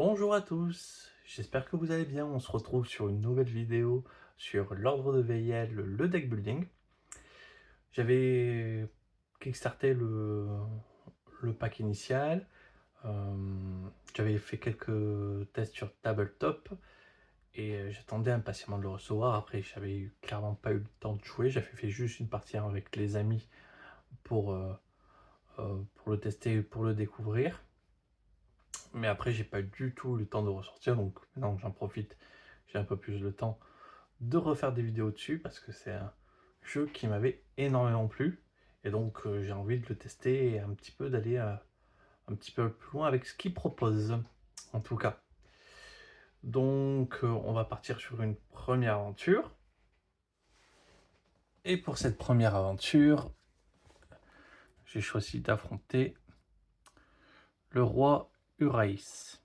Bonjour à tous, j'espère que vous allez bien. On se retrouve sur une nouvelle vidéo sur l'ordre de VIL, le deck building. J'avais kickstarté le pack initial, j'avais fait quelques tests sur Tabletop et j'attendais impatiemment de le recevoir. Après, j'avais clairement pas eu le temps de jouer, j'avais fait juste une partie avec les amis pour, pour le tester et pour le découvrir. Mais après, j'ai pas du tout le temps de ressortir, donc maintenant que j'en profite, j'ai un peu plus le temps de refaire des vidéos dessus parce que c'est un jeu qui m'avait énormément plu et donc j'ai envie de le tester et un petit peu d'aller un petit peu plus loin avec ce qu'il propose en tout cas. Donc on va partir sur une première aventure et pour cette première aventure j'ai choisi d'affronter le roi Uraïs.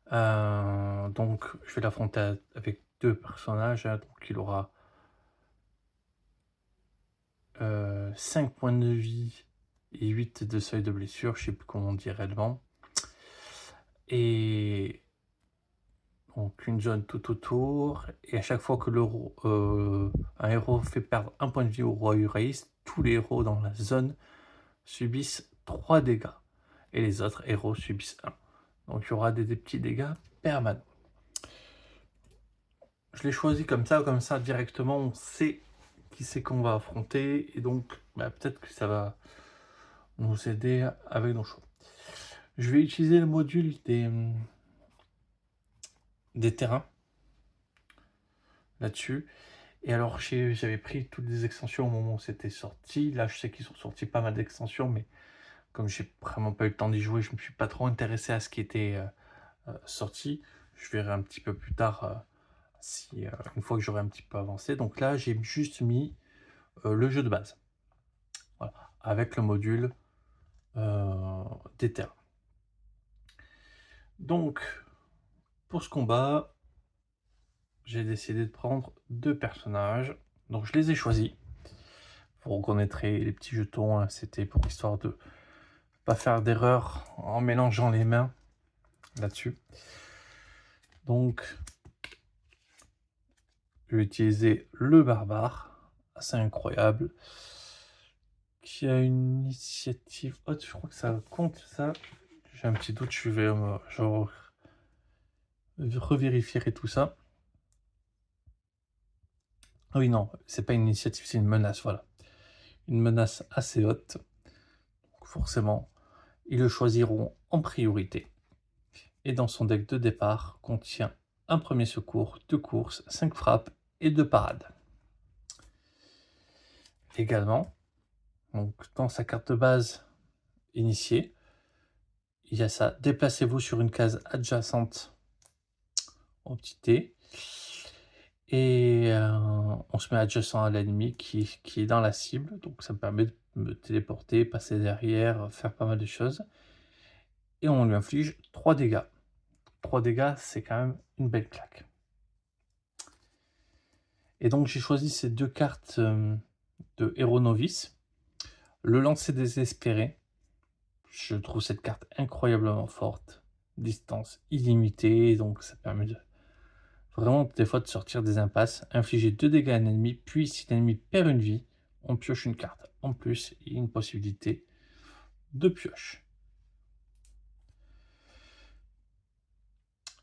Donc je vais l'affronter avec deux personnages, hein. Donc il aura 5 points de vie et 8 de seuil de blessure, je sais plus comment on dit réellement. Et donc une zone tout autour, et à chaque fois que un héros fait perdre un point de vie au roi Uraïs, tous les héros dans la zone subissent 3 dégâts, et les autres héros subissent 1. Donc il y aura des petits dégâts permanents. Je l'ai choisi comme ça directement, on sait qui c'est qu'on va affronter, et donc peut-être que ça va nous aider avec nos choix. Je vais utiliser le module des terrains là-dessus. Et alors, j'avais pris toutes les extensions au moment où c'était sorti. Là, je sais qu'ils ont sorti pas mal d'extensions, mais comme j'ai vraiment pas eu le temps d'y jouer, je me suis pas trop intéressé à ce qui était sorti. Je verrai un petit peu plus tard si une fois que j'aurai un petit peu avancé. Donc là, j'ai juste mis le jeu de base, voilà, avec le module des terrains. Donc, pour ce combat, j'ai décidé de prendre deux personnages. Donc je les ai choisis. Vous reconnaîtrez les petits jetons, hein, c'était pour histoire de pas faire d'erreur en mélangeant les mains là-dessus. Donc je vais utiliser le barbare, assez incroyable, qui a une initiative haute. Je crois que ça compte ça. J'ai un petit doute, je revérifierai tout ça. Ah oui, non, c'est pas une initiative, c'est une menace, voilà. Une menace assez haute. Donc forcément, ils le choisiront en priorité. Et dans son deck de départ contient un premier secours, 2 courses, 5 frappes et 2 parades. Également, donc dans sa carte de base initiée, il y a ça, déplacez-vous sur une case adjacente au petit T, et on se met adjacent à l'ennemi qui est dans la cible, donc ça me permet de me téléporter, passer derrière, faire pas mal de choses, et on lui inflige 3 dégâts. 3 dégâts, c'est quand même une belle claque. Et donc j'ai choisi ces deux cartes de héros novice. Le lancer désespéré, je trouve cette carte incroyablement forte. Distance illimitée, donc ça permet de vraiment des fois de sortir des impasses. Infliger 2 dégâts à un ennemi, puis si l'ennemi perd une vie, on pioche une carte. En plus, il y a une possibilité de pioche.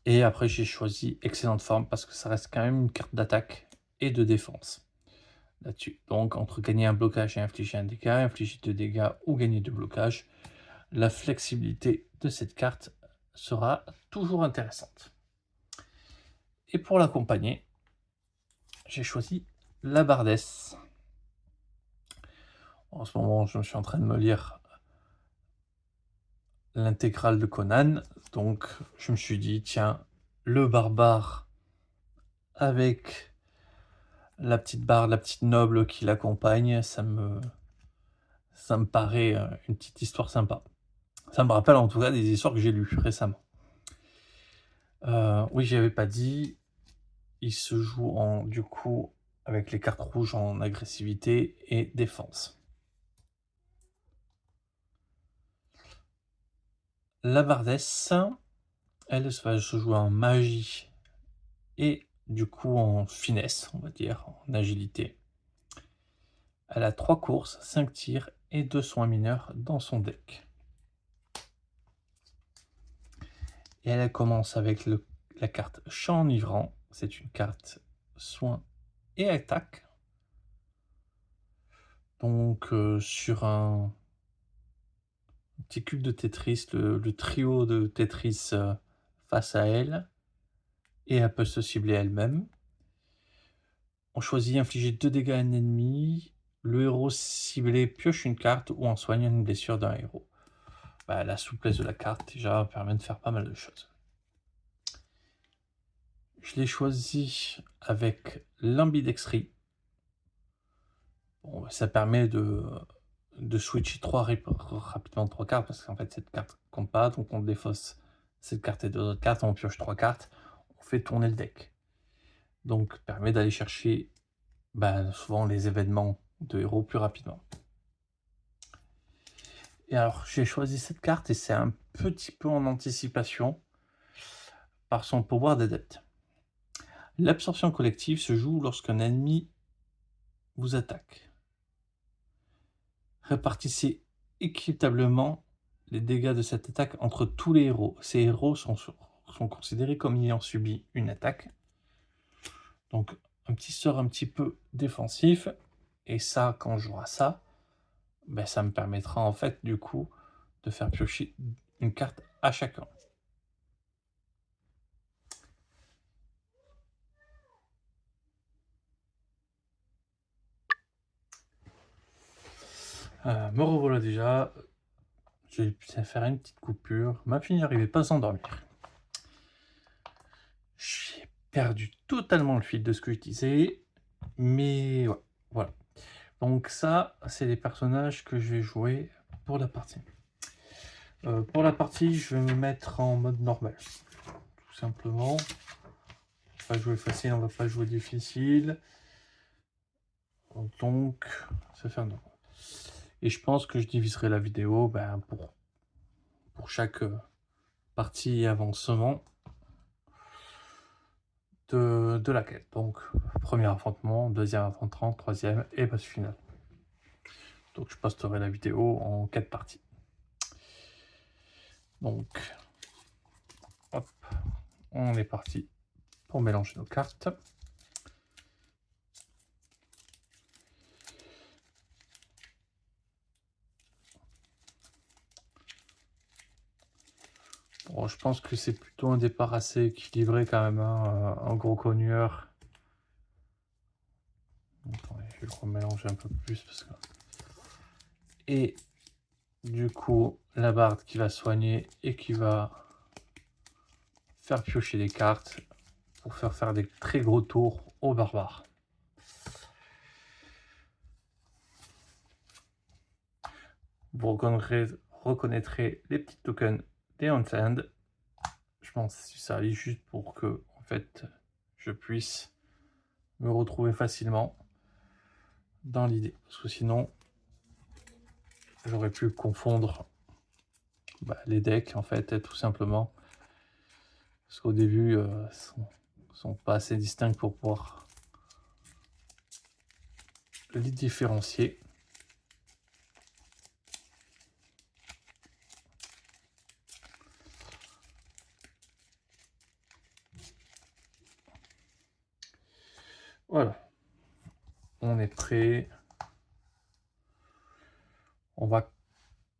Et après j'ai choisi excellente forme parce que ça reste quand même une carte d'attaque et de défense là-dessus. Donc entre gagner un blocage et infliger un dégât, infliger 2 dégâts ou gagner 2 blocages, la flexibilité de cette carte sera toujours intéressante. Et pour l'accompagner, j'ai choisi la Bardesse. En ce moment, je suis en train de me lire l'intégrale de Conan, donc je me suis dit, tiens, le barbare avec la petite barre, la petite noble qui l'accompagne, ça me paraît une petite histoire sympa. Ça me rappelle en tout cas des histoires que j'ai lues récemment. Oui, j'avais pas dit, il se joue du coup avec les cartes rouges en agressivité et défense. La Bardesse, Elle va se jouer en magie et du coup en finesse, on va dire, en agilité. Elle a 3 courses, 5 tirs et 2 soins mineurs dans son deck. Et elle commence avec la carte Chant enivrant. C'est une carte soin et attaque. Donc sur un petit cube de Tetris, le trio de Tetris face à elle, et elle peut se cibler elle-même. On choisit infliger 2 dégâts à un ennemi. Le héros ciblé pioche une carte ou en soigne une blessure d'un héros. Bah, la souplesse de la carte déjà permet de faire pas mal de choses. Je l'ai choisi avec l'ambidextrie. Bon, ça permet de switcher rapidement 3 cartes, parce qu'en fait cette carte compte pas, donc on défausse cette carte et 2 autres cartes, on pioche 3 cartes, on fait tourner le deck. Donc permet d'aller chercher souvent les événements de héros plus rapidement. Et alors j'ai choisi cette carte et c'est un petit peu en anticipation par son pouvoir d'adepte. L'absorption collective se joue lorsqu'un ennemi vous attaque. Répartissez équitablement les dégâts de cette attaque entre tous les héros. Ces héros sont considérés comme ayant subi une attaque. Donc un petit sort un petit peu défensif. Et ça, quand je jouerai ça, ça me permettra en fait du coup de faire piocher une carte à chacun. Me revoilà déjà. Je vais faire une petite coupure. Ma fille n'arrivait pas à s'endormir. J'ai perdu totalement le fil de ce que je disais. Mais ouais, voilà. Donc ça, c'est les personnages que je vais jouer pour la partie. Pour la partie, je vais me mettre en mode normal. Tout simplement. On va pas jouer facile, on va pas jouer difficile. Donc, ça va faire normal. Et je pense que je diviserai la vidéo pour chaque partie et avancement de la quête. Donc, premier affrontement, deuxième affrontement, troisième et boss final. Donc, je posterai la vidéo en 4 parties. Donc, hop, on est parti pour mélanger nos cartes. Bon, je pense que c'est plutôt un départ assez équilibré quand même, hein, un gros cogneur. Attendez, je vais le remélanger un peu plus parce que... Et du coup, la barde qui va soigner et qui va faire piocher des cartes pour faire des très gros tours aux barbares. Vous reconnaîtrez les petits tokens des Unstand. Je pense que ça arrive juste pour que en fait, je puisse me retrouver facilement dans l'idée. Parce que sinon, j'aurais pu confondre les decks en fait, tout simplement. Parce qu'au début, sont pas assez distincts pour pouvoir les différencier. Voilà, on est prêt. On va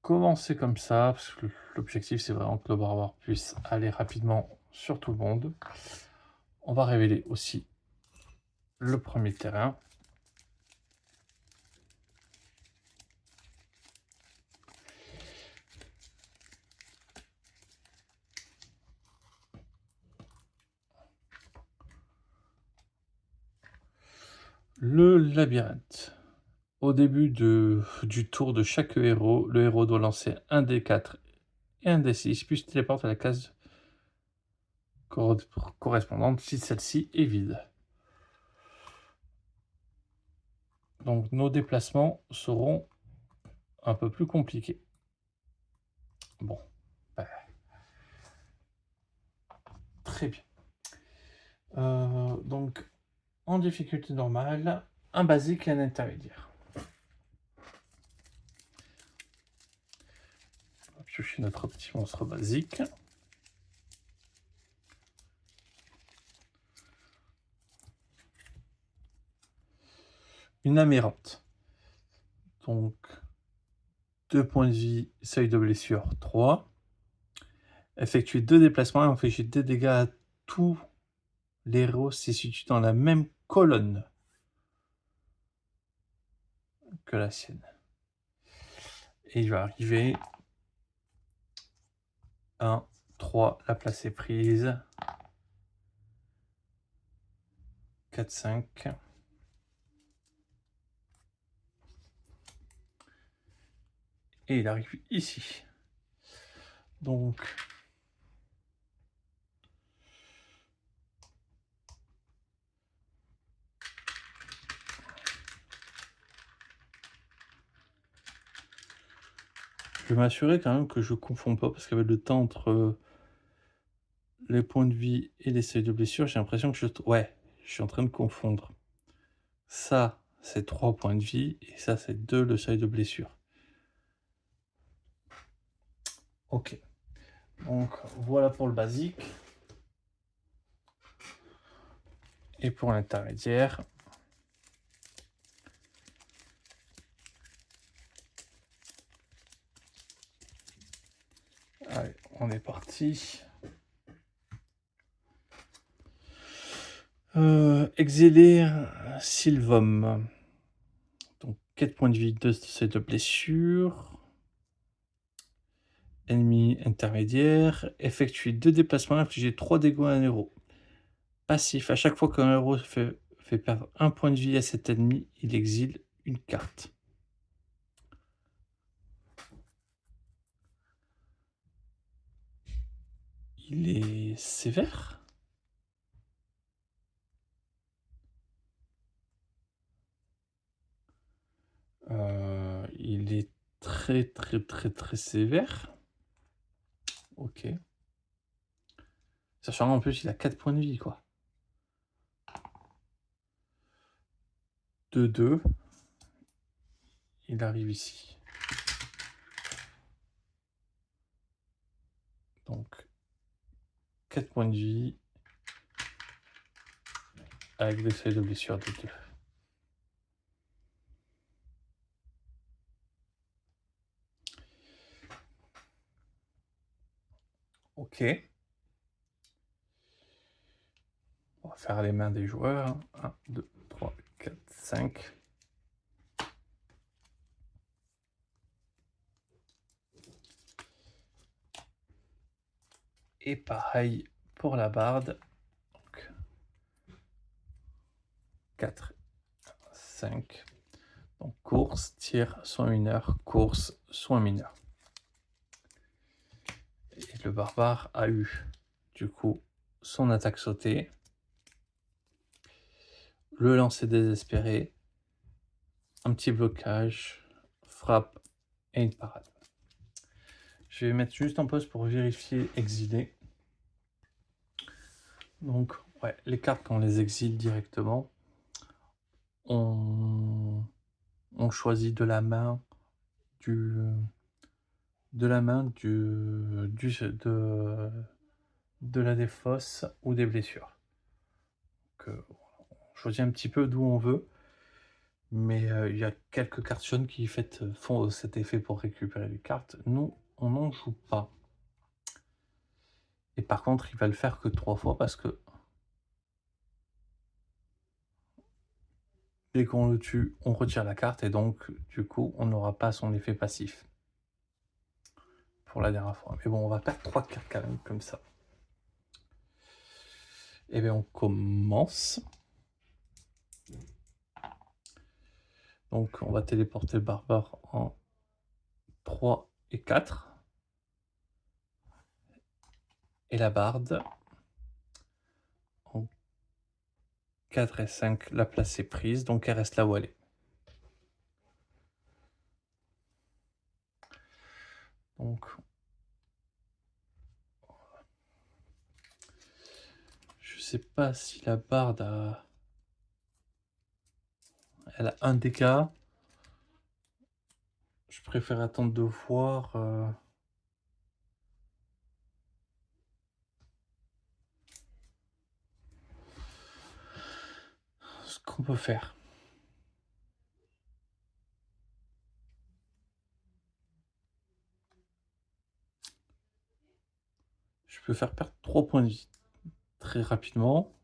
commencer comme ça, parce que l'objectif c'est vraiment que le barbare puisse aller rapidement sur tout le monde. On va révéler aussi le premier terrain. Le labyrinthe. Au début du tour de chaque héros, le héros doit lancer un D4 et un D6, puis se téléporte à la case correspondante si celle-ci est vide. Donc nos déplacements seront un peu plus compliqués. Bon. Très bien. Donc, en difficulté normale, un basique et un intermédiaire. On va piocher notre petit monstre basique. Une amérante. Donc, 2 points de vie, seuil de blessure 3. Effectuer 2 déplacements et infliger 2 dégâts à tous les héros se situent dans la même colonne que la sienne. Et il va arriver 1, 3, la place est prise. 4, 5. Et il arrive ici. Donc, je vais m'assurer quand même que je ne confonds pas, parce qu'avec le temps entre les points de vie et les seuils de blessure, j'ai l'impression que ouais, je suis en train de confondre. Ça, c'est 3 points de vie, et ça, c'est 2 le seuil de blessure. Ok. Donc, voilà pour le basique. Et pour l'intermédiaire, allez, on est parti. Exilé Sylvom. Donc 4 points de vie, 2 seuils de blessure. Ennemi intermédiaire. Effectuer 2 déplacements, infliger 3 dégâts à un héros. Passif, à chaque fois qu'un héros fait perdre 1 point de vie à cet ennemi, il exile une carte. Il est sévère. Il est très sévère. Ok. Sachant en plus il a 4 points de vie, quoi. 2-2. Il arrive ici. Donc 4 points de vie avec des seuils de blessure de 2. Ok. On va faire les mains des joueurs. 1, 2, 3, 4, 5. Et pareil pour la barde. Donc 4, 5. Donc course, tir, soin mineur, course, soin mineur. Et le barbare a eu du coup son attaque sautée, le lancer désespéré, un petit blocage, frappe et une parade. Je vais mettre juste en pause pour vérifier exilé. Donc ouais, les cartes quand on les exile directement, on choisit de la main de la défausse ou des blessures. Donc, on choisit un petit peu d'où on veut, mais il y a quelques cartes jaunes qui font cet effet pour récupérer les cartes. Nous, on n'en joue pas. Et par contre, il va le faire que 3 fois parce que dès qu'on le tue, on retire la carte et donc, du coup, on n'aura pas son effet passif. Pour la dernière fois. Mais bon, on va perdre 3 cartes quand même, comme ça. Et bien, on commence. Donc, on va téléporter le barbare en 3 et 4. Et la barde en 4 et 5. La place est prise, donc elle reste là où elle est. Donc, sais pas si la barde elle a un dégât. Je préfère attendre de voir, ce qu'on peut faire. Je peux faire perdre 3 points de vie très rapidement,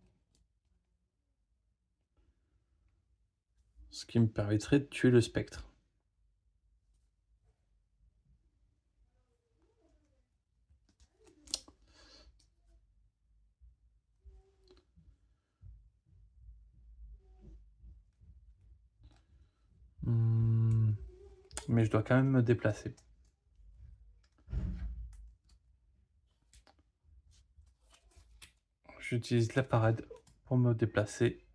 ce qui me permettrait de tuer le spectre. Mais je dois quand même me déplacer. J'utilise la parade pour me déplacer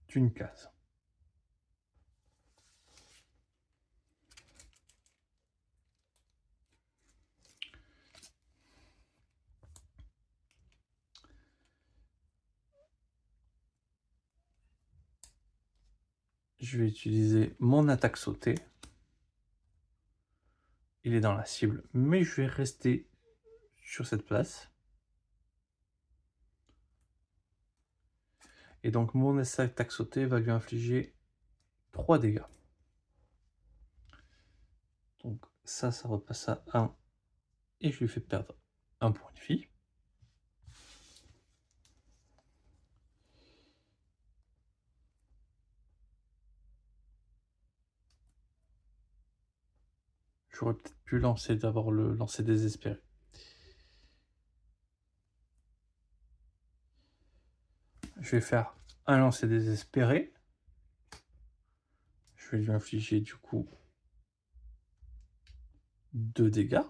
d'une case. Je vais utiliser mon attaque sautée. Il est dans la cible, mais je vais rester sur cette place. Et donc mon attaque sautée va lui infliger 3 dégâts. Donc ça repasse à 1 et je lui fais perdre 1 point de vie. J'aurais peut-être pu lancer d'abord le lancer désespéré. Je vais faire un lancer désespéré. Je vais lui infliger du coup 2 dégâts.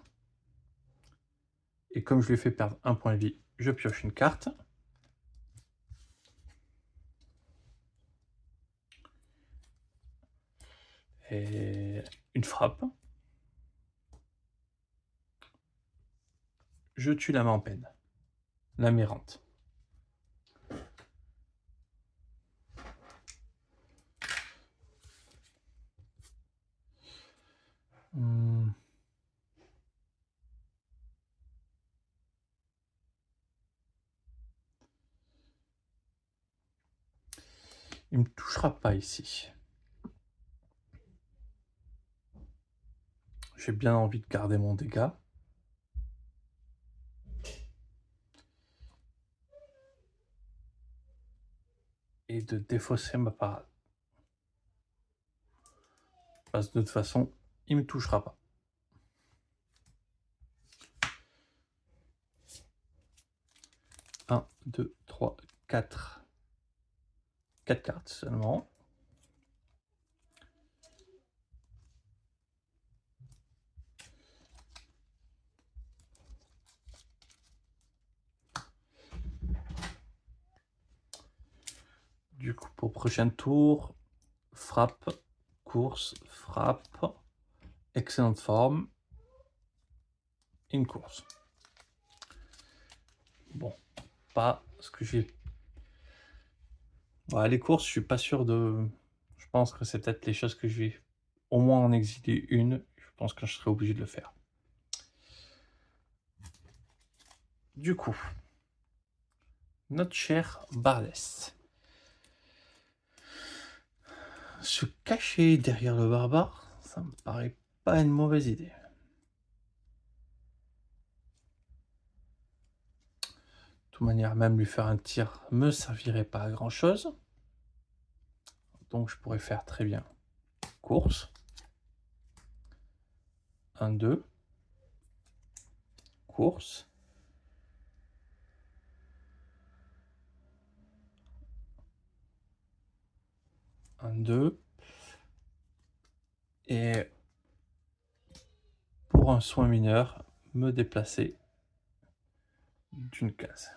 Et comme je lui ai fait perdre 1 point de vie, je pioche une carte. Et une frappe. Je tue la main en peine. La mérante. Il me touchera pas ici. J'ai bien envie de garder mon dégât. Et de défausser ma parade. Parce que de toute façon, il me touchera pas. 1, 2, 3, 4. 4 cartes seulement. Du coup, pour prochain tour, frappe, course, frappe, excellente forme, une course. Bon, pas ce que j'ai. Ouais, les courses, je suis pas sûr de. Je pense que c'est peut-être les choses que je vais au moins en exiler une. Je pense que je serai obligé de le faire. Du coup, notre cher Bardès. Se cacher derrière le barbare, ça me paraît pas une mauvaise idée. De toute manière, même lui faire un tir me servirait pas à grand chose. Donc je pourrais faire très bien course. 1, 2. Course. 1, 2. Et pour un soin mineur, me déplacer d'une case.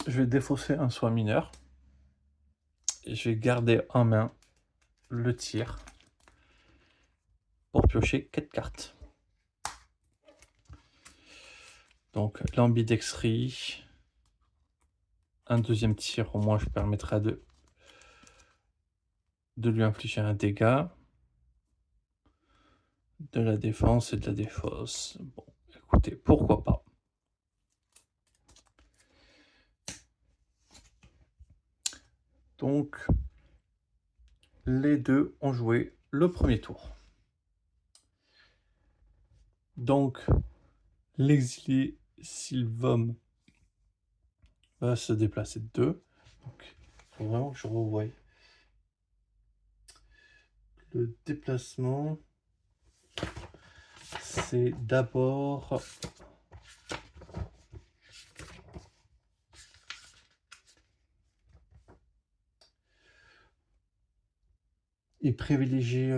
je vais défausser un soin mineur et je vais garder en main le tir pour piocher 4 cartes. Donc l'ambidextrie, un deuxième tir au moins je permettrai de lui infliger un dégât, de la défense et de la défausse. Bon, écoutez, pourquoi pas. Donc, les deux ont joué le premier tour. Donc, l'exilé Sylvom va se déplacer de 2. Donc, il faut vraiment que je revoie le déplacement. C'est d'abord il privilégie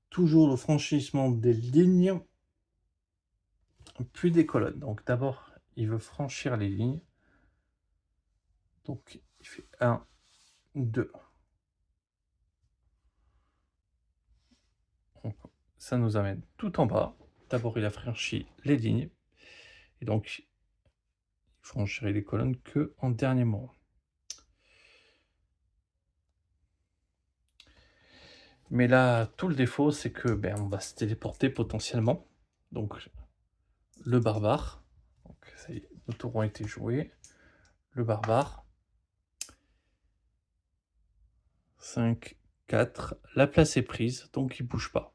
toujours le franchissement des lignes, puis des colonnes. Donc d'abord, il veut franchir les lignes. Donc il fait 1, 2. Donc, ça nous amène tout en bas. D'abord, il a franchi les lignes. Et donc, il franchirait les colonnes que en dernier moment. Mais là, tout le défaut, c'est que on va se téléporter potentiellement. Donc, le barbare. Donc, ça y est, nos tours ont été joués. Le barbare. 5, 4. La place est prise, donc il bouge pas.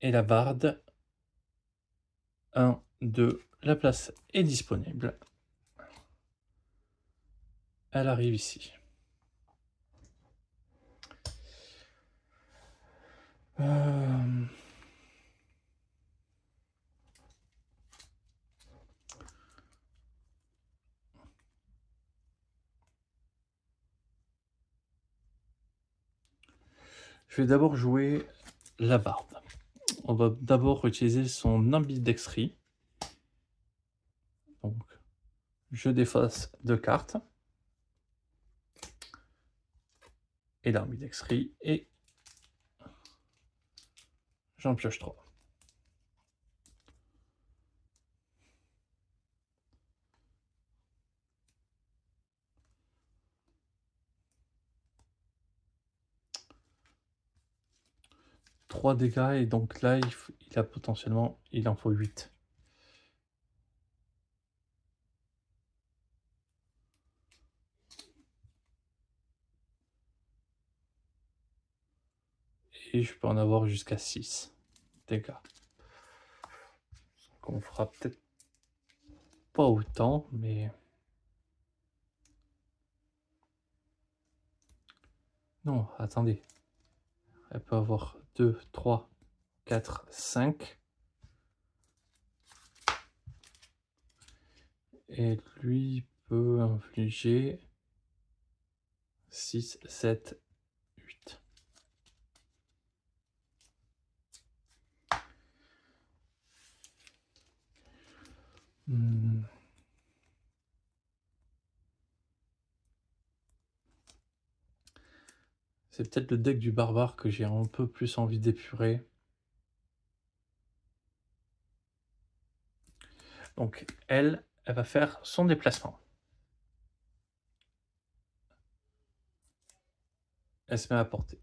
Et la barde. 1, 2. La place est disponible. Elle arrive ici. Je vais d'abord jouer la barde. On va d'abord utiliser son ambidextrie. Donc, je défausse 2 cartes. Et l'ambidextrie. Et j'en pioche 3. Trois dégâts et donc là il a potentiellement, il en faut 8. Et je peux en avoir jusqu'à 6 dégâts. Donc on fera peut-être pas autant, mais... Non, attendez. Elle peut avoir 2, 3, 4, 5. Et lui peut infliger 6, 7, 8. C'est peut-être le deck du barbare que j'ai un peu plus envie d'épurer. Donc elle va faire son déplacement. Elle se met à portée.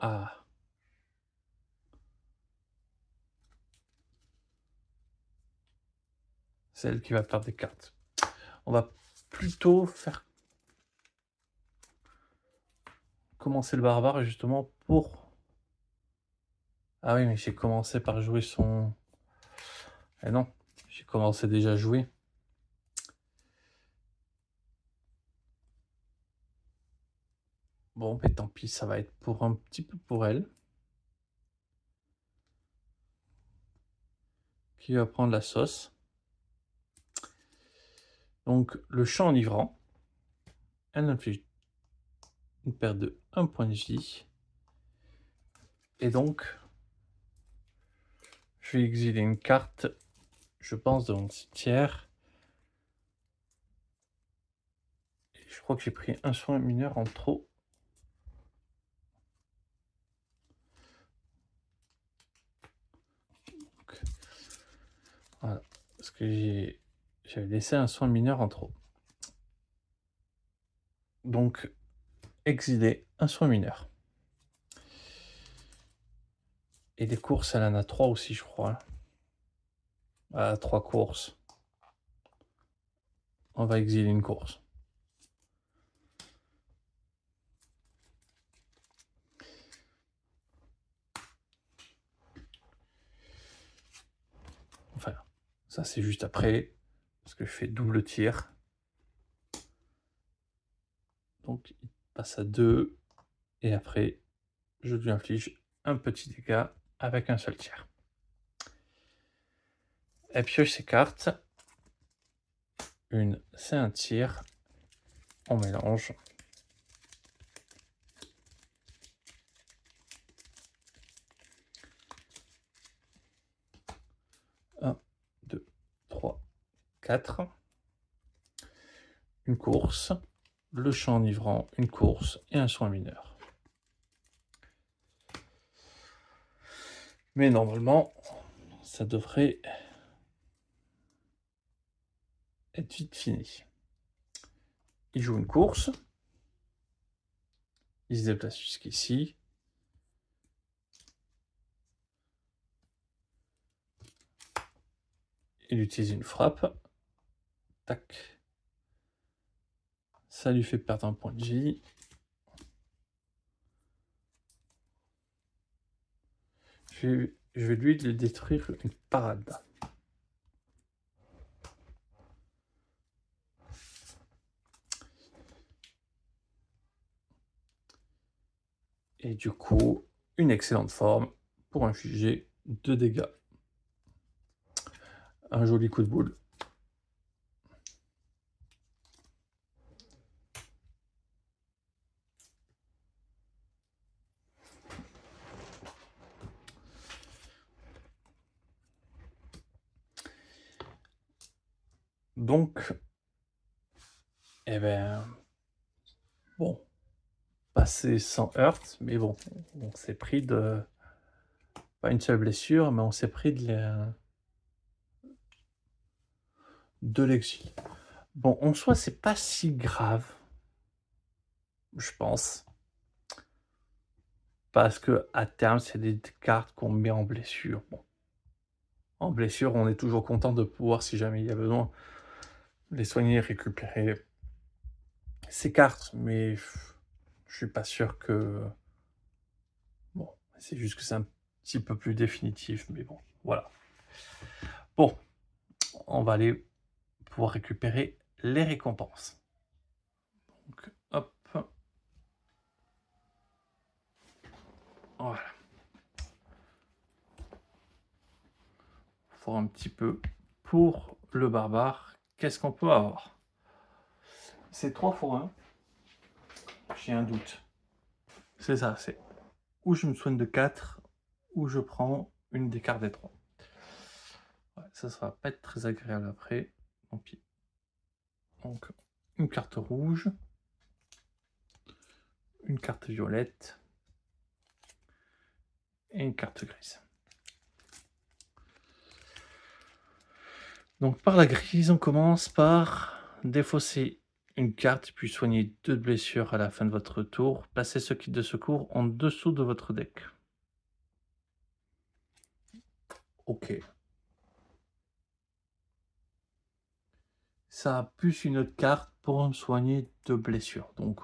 Ah. C'est elle qui va perdre des cartes. On va plutôt faire commencer le barbare justement pour... Ah oui, mais j'ai commencé par jouer son... Eh non, j'ai commencé déjà à jouer. Bon, mais tant pis, ça va être pour un petit peu pour elle. Qui va prendre la sauce. Donc le chant enivrant, elle inflige une perte de 1 point de vie. Et donc, je vais exiler une carte, je pense, de mon cimetière. Et je crois que j'ai pris un soin mineur en trop. Donc, voilà, parce que j'avais laissé un soin mineur en trop. Donc, exiler un soin mineur. Et les courses, elle en a 3 aussi, je crois. Ah, 3 courses. On va exiler une course. Enfin, ça c'est juste après, parce que je fais double tir. Donc, il passe à 2. Et après, je lui inflige un petit dégât avec un seul tir. Elle pioche ses cartes. Une, c'est un tir. On mélange. Un, 2, 3, 4. Une course. Le chant enivrant, une course et un soin mineur. Mais normalement, ça devrait être vite fini. Il joue une course. Il se déplace jusqu'ici. Il utilise une frappe. Tac. Ça lui fait perdre un point de vie. Je vais lui détruire une parade. Et du coup, une excellente forme pour infliger 2 dégâts. Un joli coup de boule. Donc, eh ben, bon, passé sans heurts, mais bon, on s'est pris de, pas une seule blessure, mais on s'est pris de l'exil. Bon, en soi, c'est pas si grave, je pense. Parce que à terme, c'est des cartes qu'on met en blessure. Bon, en blessure, on est toujours content de pouvoir, si jamais il y a besoin, les soigner, récupérer ces cartes, mais je suis pas sûr que... Bon, c'est juste que c'est un petit peu plus définitif, mais bon, voilà. Bon, on va aller pouvoir récupérer les récompenses. Donc, hop. Voilà. Faut un petit peu pour le barbare. Qu'est-ce qu'on peut avoir? C'est 3 pour 1. J'ai un doute. C'est ça, c'est ou je me soigne de 4, ou je prends une des cartes des 3. Ouais, ça va pas être très agréable après. Tant pis. Donc, une carte rouge, une carte violette et une carte grise. Donc, par la grise, on commence par défausser une carte, puis soigner 2 blessures à la fin de votre tour. Placez ce kit de secours en dessous de votre deck. Ok. Ça a plus une autre carte pour me soigner 2 blessures. Donc,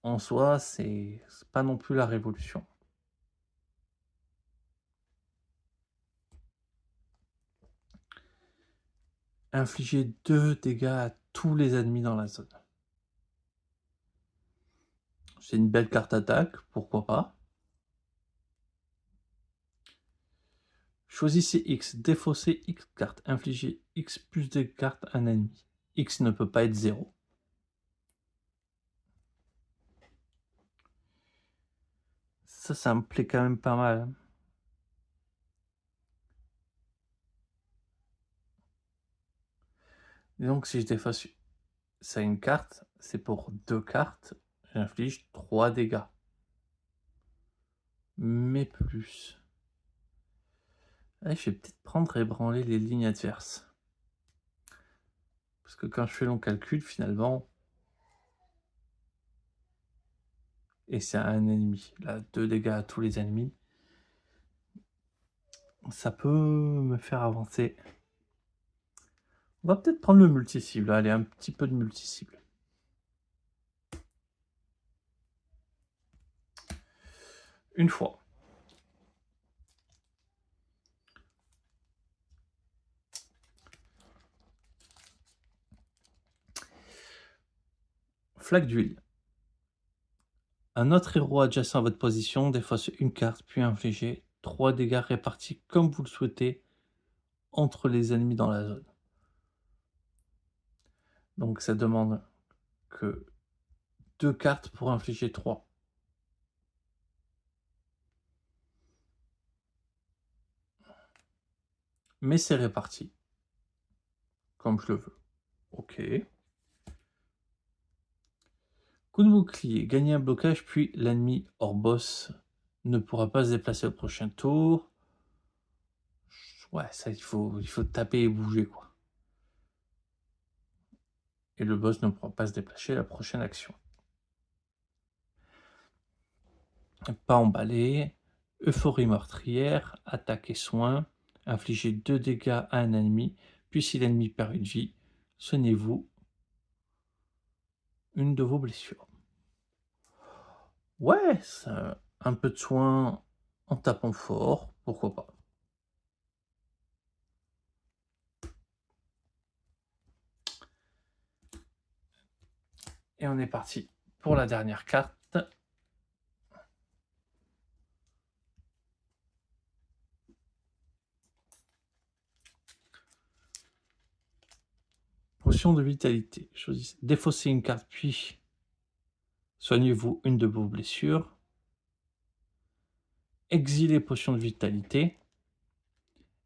en soi, c'est pas non plus la révolution. Infliger 2 dégâts à tous les ennemis dans la zone. C'est une belle carte attaque, pourquoi pas. Choisissez X, défaussez X cartes, infligez X plus de cartes à un ennemi. X ne peut pas être 0. Ça me plaît quand même pas mal. Et donc si je défausse ça une carte, c'est pour 2 cartes, j'inflige 3 dégâts. Mais plus. Allez, je vais peut-être prendre et ébranler les lignes adverses. Parce que quand je fais long calcul, finalement, et c'est un ennemi, là, 2 dégâts à tous les ennemis, ça peut me faire avancer. On va peut-être prendre le multi-cible, allez, un petit peu de multi-cible. Une fois. Flaque d'huile. Un autre héros adjacent à votre position défausse une carte, puis infligez 3 dégâts répartis comme vous le souhaitez entre les ennemis dans la zone. Donc ça demande que 2 cartes pour infliger 3. Mais c'est réparti. Comme je le veux. Ok. Coup de bouclier. Gagnez un blocage, puis l'ennemi hors boss ne pourra pas se déplacer au prochain tour. Ouais, ça, il faut taper et bouger, quoi. Et le boss ne pourra pas se déplacer à la prochaine action. Pas emballé. Euphorie meurtrière. Attaque et soin. Infligez 2 dégâts à un ennemi. Puis si l'ennemi perd une vie, soignez-vous une de vos blessures. Ouais, un peu de soin en tapant fort, pourquoi pas. Et on est parti pour la dernière carte. Potion de vitalité. Choisissez. Défaussez une carte, puis soignez-vous une de vos blessures. Exilez potion de vitalité.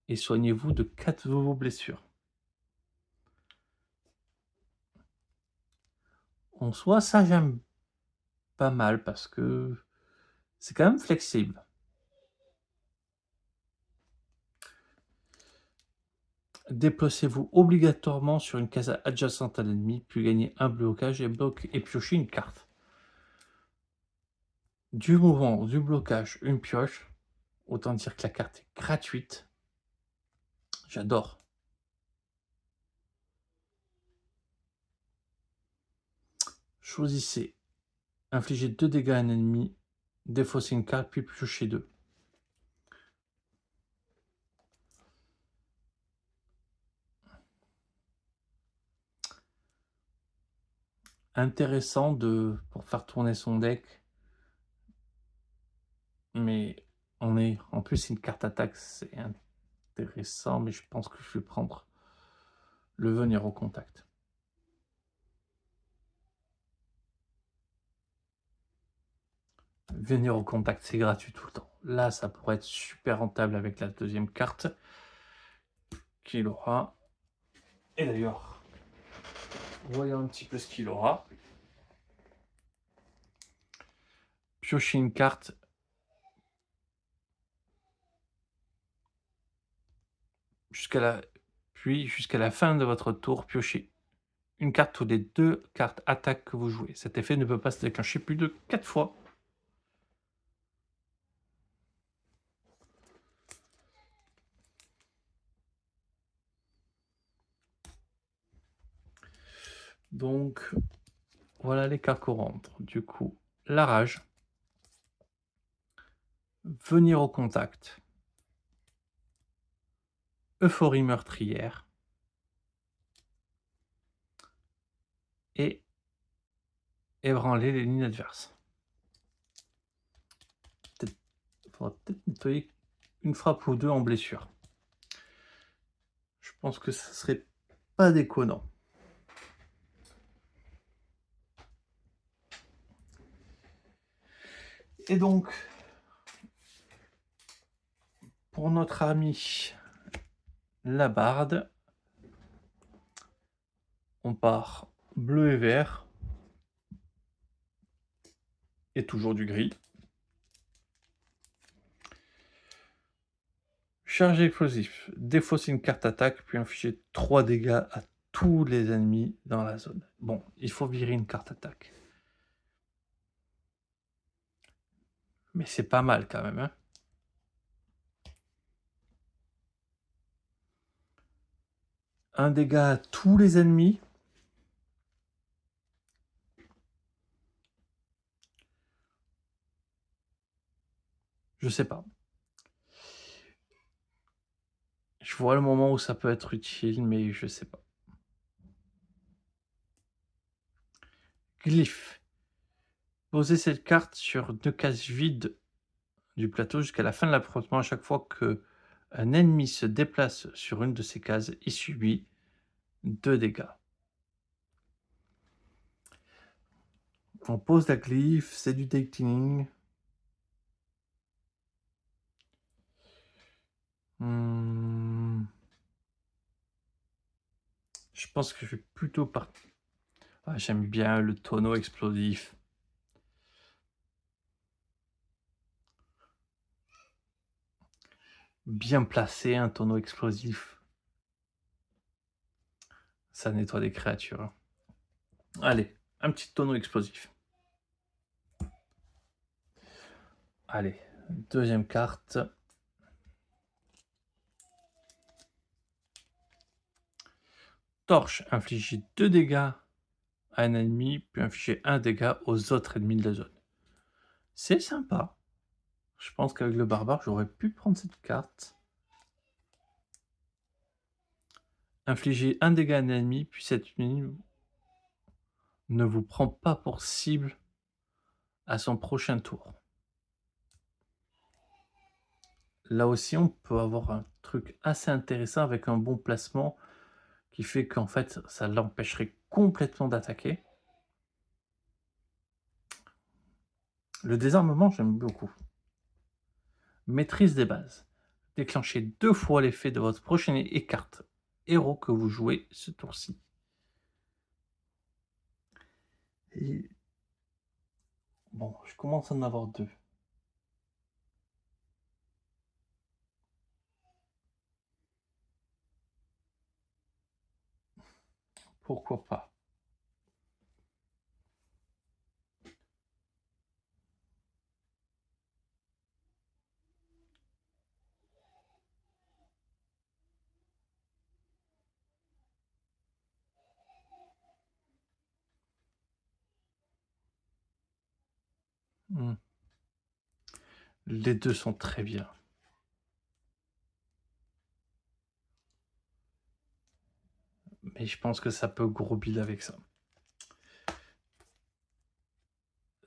Et soignez-vous de 4 de vos blessures. En soi, ça j'aime pas mal parce que c'est quand même flexible. Déplacez-vous obligatoirement sur une case adjacente à l'ennemi, puis gagnez un blocage et piochez une carte. Du mouvement, du blocage, une pioche. Autant dire que la carte est gratuite. J'adore. Choisissez. Infligez 2 dégâts à un ennemi. Défaussez une carte, puis piochez 2. Intéressant pour faire tourner son deck. Mais en plus c'est une carte attaque, c'est intéressant, mais je pense que je vais prendre le venir au contact. Venir au contact, c'est gratuit tout le temps. Là, ça pourrait être super rentable avec la deuxième carte qu'il aura. Et d'ailleurs, voyons un petit peu ce qu'il aura. Piocher une carte. Jusqu'à la fin de votre tour, piochez une carte ou les 2 cartes attaque que vous jouez. Cet effet ne peut pas se déclencher plus de 4 fois. Donc, voilà les cartes courantes. Du coup, la rage. Venir au contact. Euphorie meurtrière. Et ébranler les lignes adverses. Il faudra peut-être nettoyer une frappe ou 2 en blessure. pense que ça serait pas déconnant. Et donc, pour notre ami la barde, on part bleu et vert, et toujours du gris. Charge explosif, défausser une carte attaque, puis infliger 3 dégâts à tous les ennemis dans la zone. Bon, il faut virer une carte attaque. Mais c'est pas mal quand même, hein. Un dégât à tous les ennemis. Je sais pas. Je vois le moment où ça peut être utile, mais je sais pas. Glyphe. Posez cette carte sur 2 cases vides du plateau jusqu'à la fin de l'affrontement. À chaque fois que un ennemi se déplace sur une de ces cases, il subit 2 dégâts. On pose la glyphe, c'est du deck cleaning. Je pense que je vais plutôt partir. Ah, j'aime bien le tonneau explosif. Bien placé, un tonneau explosif. Ça nettoie des créatures. Allez, un petit tonneau explosif. Allez, deuxième carte. Torche, infliger 2 dégâts à un ennemi, puis infliger 1 dégât aux autres ennemis de la zone. C'est sympa. Je pense qu'avec le barbare, j'aurais pu prendre cette carte. Infliger 1 dégât à un ennemi, puis cet ennemi ne vous prend pas pour cible à son prochain tour. Là aussi, on peut avoir un truc assez intéressant avec un bon placement qui fait qu'en fait, ça l'empêcherait complètement d'attaquer. Le désarmement, j'aime beaucoup. Maîtrise des bases. Déclenchez 2 fois l'effet de votre prochaine carte héros que vous jouez ce tour-ci. Et... Bon, je commence à en avoir 2. Pourquoi pas? Les 2 sont très bien. Mais je pense que ça peut gros build avec ça.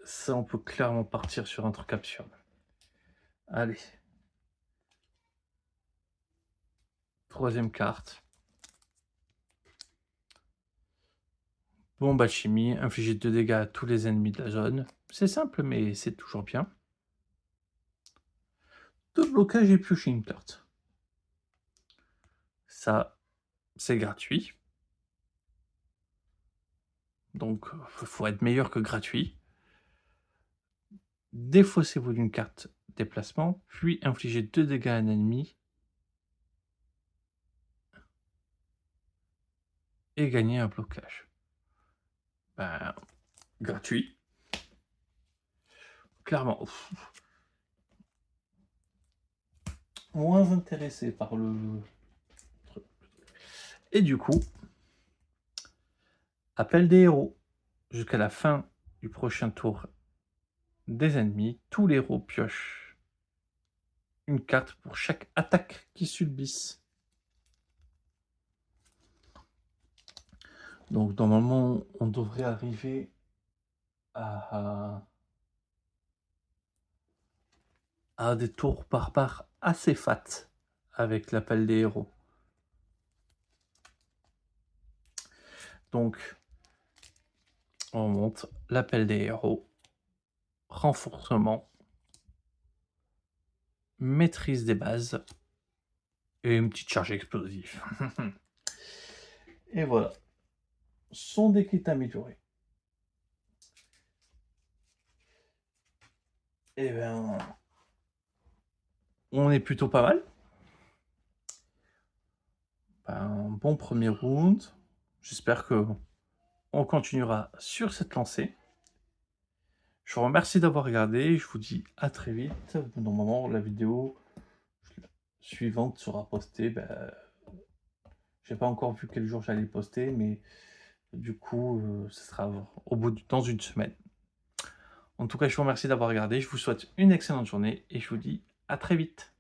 Ça, on peut clairement partir sur un truc absurde. Allez. Troisième carte. Bombe alchimie, infliger 2 dégâts à tous les ennemis de la zone. C'est simple, mais c'est toujours bien. 2 blocages et piocher une carte. Ça, c'est gratuit. Donc, il faut être meilleur que gratuit. Défaussez-vous d'une carte déplacement, puis infligez 2 dégâts à un ennemi. Et gagner un blocage. Ben, gratuit. Clairement. Moins intéressé par le truc. Et du coup, appel des héros. Jusqu'à la fin du prochain tour des ennemis, tous les héros piochent une carte pour chaque attaque qu'ils subissent. Donc normalement, on devrait arriver à des tours barbares assez fat avec l'appel des héros. Donc, on monte l'appel des héros, renforcement, maîtrise des bases et une petite charge explosive. Et voilà, son deck est amélioré. Et ben, on est plutôt pas mal. Ben, bon premier round. J'espère que on continuera sur cette lancée. Je vous remercie d'avoir regardé. Je vous dis à très vite. Normalement, la vidéo suivante sera postée. Ben, j'ai pas encore vu quel jour j'allais poster, mais du coup, ce sera dans une semaine. En tout cas, je vous remercie d'avoir regardé. Je vous souhaite une excellente journée et je vous dis à très vite.